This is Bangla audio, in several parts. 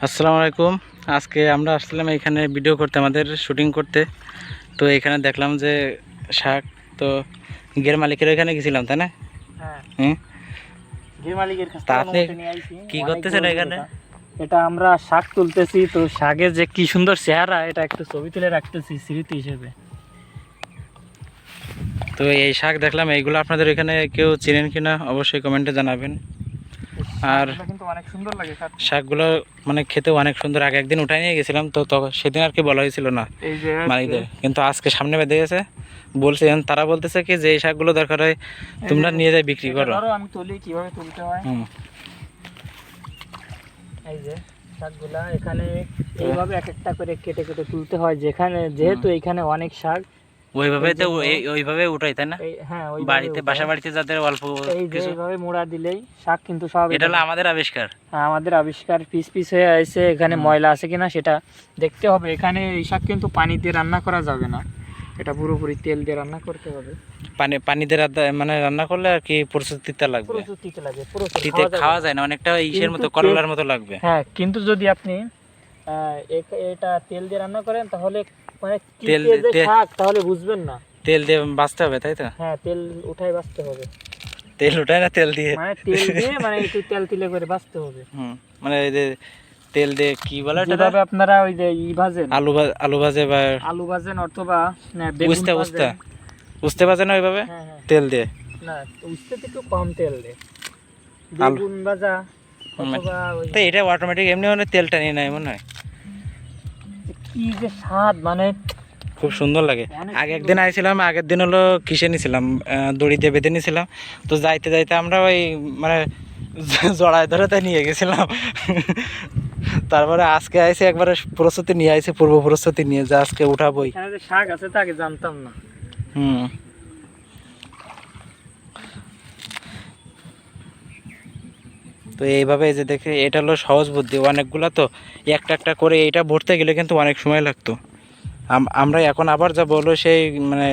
আসসালামু আলাইকুম। আজকে আমরা আসলাম এখানে ভিডিও করতে, আমাদের শুটিং করতে। তো এখানে দেখলাম যে শাক, তো গের মালিকের এখানে গেছিলাম, তাই না? হ্যাঁ, গের মালিকের কাছ থেকে অনুমতি নিয়ে আইছি। কি করতেছেন এখানে? এটা আমরা শাক তুলতেছি, তো শাকের যে কি সুন্দর চেহারা, এটা একটু ছবি তুলে রাখতেছি স্মৃতি হিসেবে। তো এই শাক দেখলাম, এইগুলো আপনাদের এখানে কেউ চিনেন কিনা অবশ্যই কমেন্টে জানাবেন। আর কিন্তু অনেক সুন্দর লাগে শাকগুলো মানে খেতে অনেক সুন্দর। আগে একদিন উঠাই নিয়ে গেছিলাম, তো সেদিন আর কি বলা হয়েছিল না এই যে মালিকদের, কিন্তু আজকে সামনে বেঁধে গেছে। বলছেন, তারা বলতেছে কি যে এই শাকগুলো দরকার হয় তোমরা নিয়ে যাই বিক্রি করো। আমি তুলি, কিভাবে তুলতে হয়। এই যে শাকগুলা এখানে এইভাবে এক একটা করে কেটে কেটে তুলতে হয়, যেহেতু এখানে অনেক শাক ওইভাবে তো ওইভাবে উঠাই, তাই না? হ্যাঁ, বাড়িতে বাসা বাড়িতে যাদের অল্প কিছু, এইভাবে মোড়া দিলেই শাক কিন্তু সব। এটা হলো আমাদের আবিষ্কার। আমাদের আবিষ্কার পিস পিস হয়ে আছে। এখানে ময়লা আছে কিনা সেটা দেখতে হবে। এখানে এই শাক কিন্তু পানি দিয়ে রান্না করা যাবে না, এটা পুরোপুরি তেল দিয়ে রান্না করতে হবে। পানিতে মানে রান্না করলে আর কি প্রচুর তিতা লাগবে। প্রচুর তিতা লাগে, তিতে খাওয়া যায় না, অনেকটা ইসের মতো, করলার মতো লাগবে। হ্যাঁ, কিন্তু যদি আপনি এটা তেল দিয়ে রান্না করেন তাহলে মানে তেল শাক, তাহলে বুঝবেন না। তেল দিয়ে বাঁচতে হবে, তাই তো? হ্যাঁ, তেল উঠাই বাঁচতে হবে। তেল উঠায় না, তেল দিয়ে, মানে তেল দিয়ে মানে একটু তেল তিলে করে বাঁচতে হবে। মানে এই যে তেল দিয়ে কি বলে, যেভাবে আপনারা ওই যে ভাজেন, আলু ভাজে বা আলু ভাজেন অথবা বেগুন ভাজেন, উস্তে ভাজে না ওইভাবে তেল দিয়ে। না, উস্তে একটু কম তেল দিয়ে বেগুন ভাজা অথবা তো এটা অটোমেটিক এমনি মানে তেলটা নিয়ে নেয় মনে হয়। কি যে স্বাদ, মানে খুব সুন্দর লাগে। আগে একদিন আইছিলাম, আগের দিন হলো কিসে নিয়েছিলাম, দড়ি দিয়ে বেঁধে নিয়েছিলাম। তো যাইতে যাইতে আমরা ওই মানে জড়ায় ধরে তাই নিয়ে গেছিলাম। তারপরে আজকে আইসি একবারে প্রস্তুতি নিয়ে আইসি, পূর্ব প্রস্তুতি নিয়ে, যে আজকে উঠাবোই। শাক আছে তাকে জানতাম না। তো এইভাবে যে দেখে, এটা হলো সহজ বুদ্ধি। অনেকগুলা তো একটা একটা করে এটা ভরতে গেলে কিন্তু অনেক সময় লাগতো। আমরা এখন আবার যা বললো সেই মানে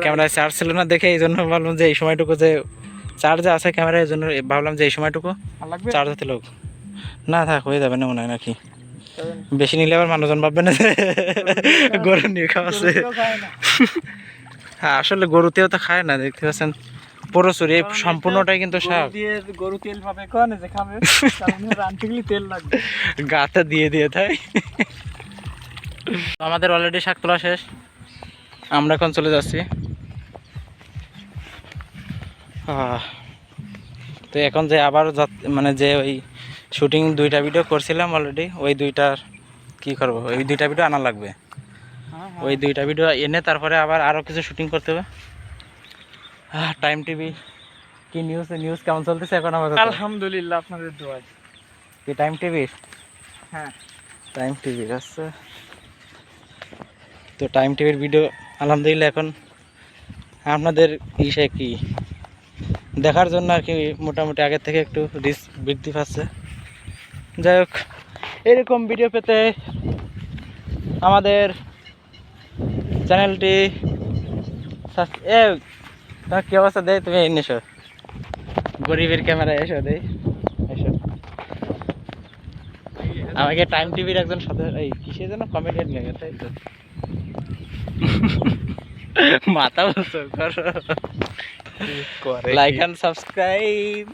ক্যামেরায় চার্জ ছিল না দেখে, এই জন্য ভাবলাম যে এই সময়টুকু যে চার্জে আছে ক্যামেরা, এই জন্য ভাবলাম যে এই সময়টুকু চার্জ হতে লোক না থাক, হয়ে যাবে না মনে হয় নাকি। বেশি নিলে আবার মানুষজন ভাববে না যে গরু নিয়ে খাওয়াছে। হ্যাঁ, আসলে গরুতেও তো খায় না, দেখতে পাচ্ছেন প্রচুর। এই সম্পূর্ণটাই কিন্তু শাক। গরু তেল পাবে কোন যে খাবে, রান্নতে গেলে তেল লাগবে, গাতে দিয়ে দিয়ে তাই। আমাদের অলরেডি শাক তোলা শেষ, আমরা এখন চলে যাচ্ছি। তো এখন যে আবার মানে যে ওই শুটিং 2টা ভিডিও করছিলাম অলরেডি, ওই 2টার কি করবো, ওই 2টা ভিডিও আনা লাগবে। ওই 2টা ভিডিও এনে তারপরে আবার আরও কিছু শুটিং করতে হবে। টাইম টিভি কি নিউজ কেমন চলতেছে এখন আমাদের? আলহামদুলিল্লাহ, আপনাদের দোয়ায়। কি টাইম টিভি? হ্যাঁ, টাইম টিভির আছে। তো টাইম টিভির ভিডিও আলহামদুলিল্লাহ এখন আপনাদের ইসে কি দেখার জন্য আর কি মোটামুটি আগের থেকে একটু রিচ বৃদ্ধি পাচ্ছে। যাই হোক, এরকম ভিডিও পেতে আমাদের চ্যানেলটি তোমার কী অবস্থা দেয়, তুমি এসো গরিবের ক্যামেরায় এসো, দেই এসো। আমাকে টাইম টিভির একজন সাথে এই কিসের জন্য কমেডিয়ান লাগে, তাই তো মাথা বলছো করো, লাইক অ্যান্ড সাবস্ক্রাইব।